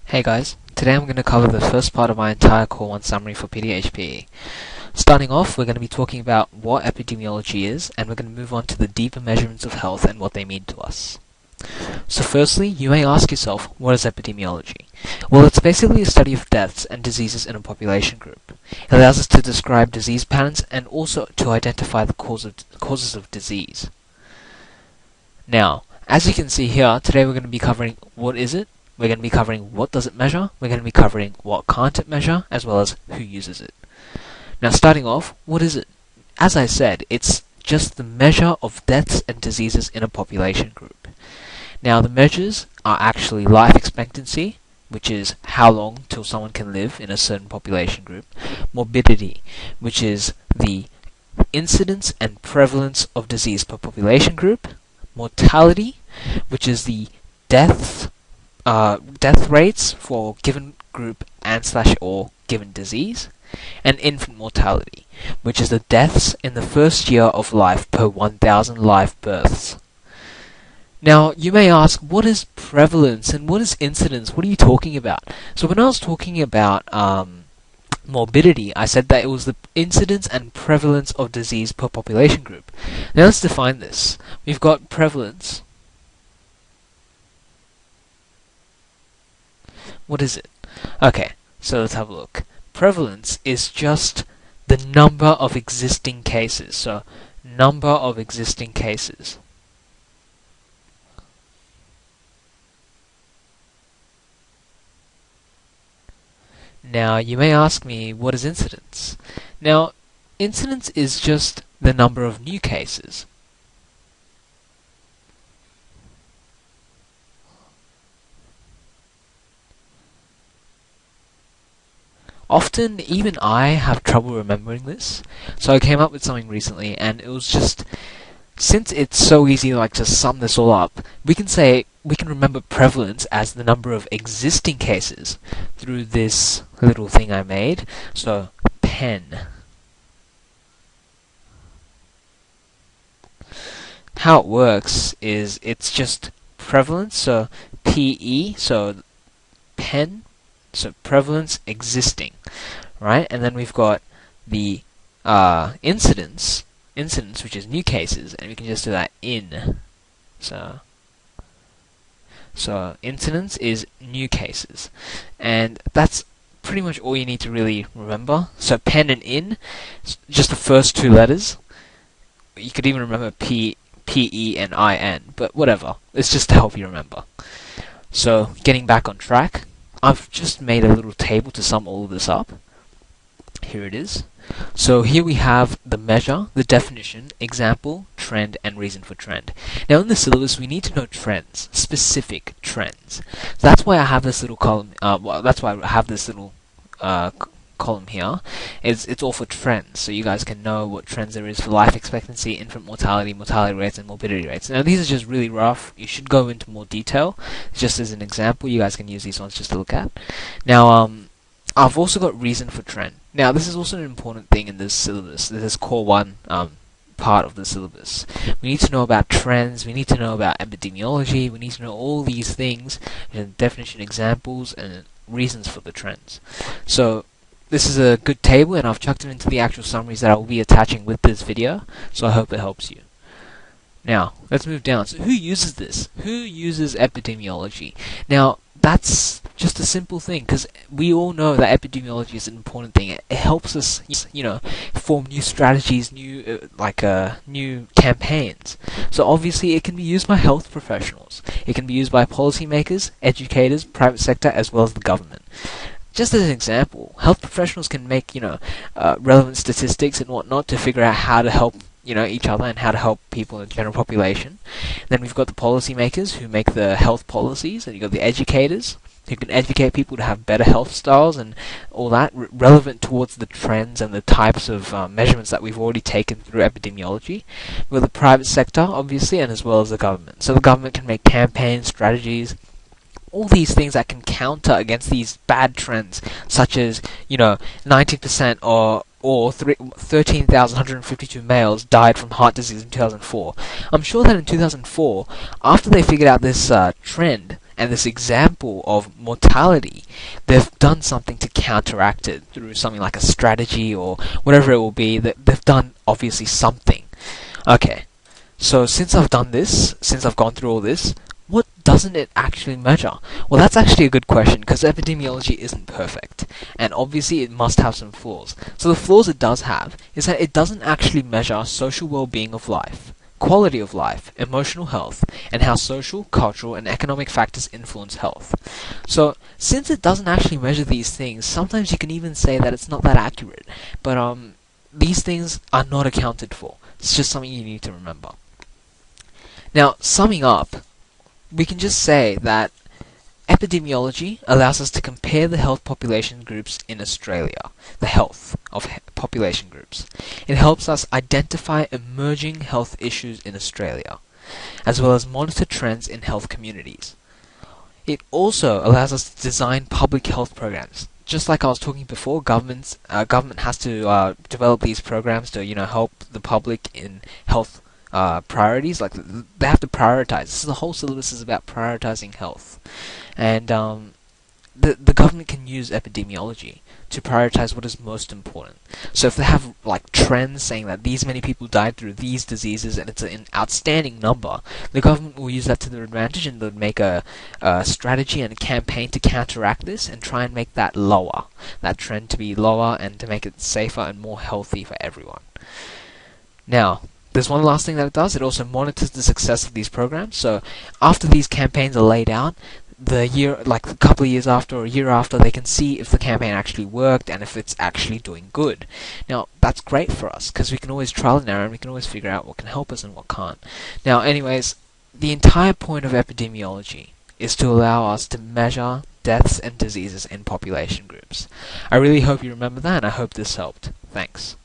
Hey guys, today I'm going to cover the first part of my entire Core 1 summary for PDHPE. Starting off, we're going to be talking about what epidemiology is, and we're going to move on to the deeper measurements of health and what they mean to us. So firstly, you may ask yourself, what is epidemiology? Well, it's basically a study of deaths and diseases in a population group. It allows us to describe disease patterns and also to identify the causes of disease. Now, as you can see here, today we're going to be covering what is it, we're going to be covering what does it measure, we're going to be covering what can't it measure, as well as who uses it. Now starting off, what is it? As I said, it's just the measure of deaths and diseases in a population group. Now the measures are actually life expectancy, which is how long till someone can live in a certain population group, morbidity, which is the incidence and prevalence of disease per population group, mortality, which is the death rates for given group and/or given disease, and infant mortality, which is the deaths in the first year of life per 1,000 live births. Now, you may ask, what is prevalence and what is incidence? What are you talking about? So when I was talking about morbidity, I said that it was the incidence and prevalence of disease per population group. Now let's define this. We've got prevalence. What is it? Okay, so let's have a look. Prevalence is just the number of existing cases. So, number of existing cases. Now, you may ask me, what is incidence? Now, incidence is just the number of new cases. Often, even I have trouble remembering this, so I came up with something recently, and it was just, since it's so easy to just sum this all up, we can remember prevalence as the number of existing cases through this little thing I made. So, pen. How it works is it's just prevalence, so PE, so pen. So prevalence existing, right? And then we've got the incidence, which is new cases, and we can just do that in. So incidence is new cases, and that's pretty much all you need to really remember. So pen and in, just the first two letters. You could even remember P, PE, and IN, but whatever. It's just to help you remember. So getting back on track. I've just made a little table to sum all of this up. Here it is. So here we have the measure, the definition, example, trend, and reason for trend. Now in the syllabus we need to know trends, specific trends. That's why I have this little column, that's why I have this little column here. It's all for trends, so you guys can know what trends there is for life expectancy, infant mortality, mortality rates, and morbidity rates. Now these are just really rough. You should go into more detail. Just as an example, you guys can use these ones just to look at. Now, I've also got reason for trend. Now this is also an important thing in this syllabus. This is Core 1 part of the syllabus. We need to know about trends, we need to know about epidemiology, we need to know all these things, and definition, examples, and reasons for the trends. So this is a good table, and I've chucked it into the actual summaries that I will be attaching with this video, so I hope it helps you. Now, let's move down. So who uses this? Who uses epidemiology? Now, that's just a simple thing, because we all know that epidemiology is an important thing. It helps us, form new strategies, new campaigns. So obviously it can be used by health professionals. It can be used by policymakers, educators, private sector, as well as the government. Just as an example, health professionals can make, relevant statistics and whatnot to figure out how to help, each other and how to help people in the general population. Then we've got the policymakers who make the health policies, and you've got the educators who can educate people to have better health styles and all that, relevant towards the trends and the types of measurements that we've already taken through epidemiology. We've got the private sector, obviously, and as well as the government. So the government can make campaigns, strategies, all these things that can counter against these bad trends, such as 19% or 13,152 males died from heart disease in 2004. I'm sure that in 2004, after they figured out this trend And this example of mortality, they've done something to counteract it through something like a strategy or whatever it will be. That they've done obviously something. Okay, so since I've done this, since I've gone through all this, what doesn't it actually measure? Well, that's actually a good question, because epidemiology isn't perfect, and obviously it must have some flaws. So the flaws it does have is that it doesn't actually measure social well-being of life, quality of life, emotional health, and how social, cultural, and economic factors influence health. So, since it doesn't actually measure these things, sometimes you can even say that it's not that accurate, but these things are not accounted for. It's just something you need to remember. Now, summing up, we can just say that epidemiology allows us to compare the health population groups in Australia, the health of population groups. It helps us identify emerging health issues in Australia, as well as monitor trends in health communities. It also allows us to design public health programs. Just like I was talking before, government has to develop these programs to help the public in health priorities. Like, they have to prioritize. The whole syllabus is about prioritizing health, and the government can use epidemiology to prioritize what is most important. So if they have like trends saying that these many people died through these diseases and it's an outstanding number, the government will use that to their advantage, and they'll make a strategy and a campaign to counteract this and try and make that lower, that trend to be lower, and to make it safer and more healthy for everyone. Now, there's one last thing that it does. It also monitors the success of these programs. So after these campaigns are laid out, like a couple of years after or a year after, they can see if the campaign actually worked and if it's actually doing good. Now, that's great for us, because we can always trial and error, and we can always figure out what can help us and what can't. Now, anyways, the entire point of epidemiology is to allow us to measure deaths and diseases in population groups. I really hope you remember that, and I hope this helped. Thanks.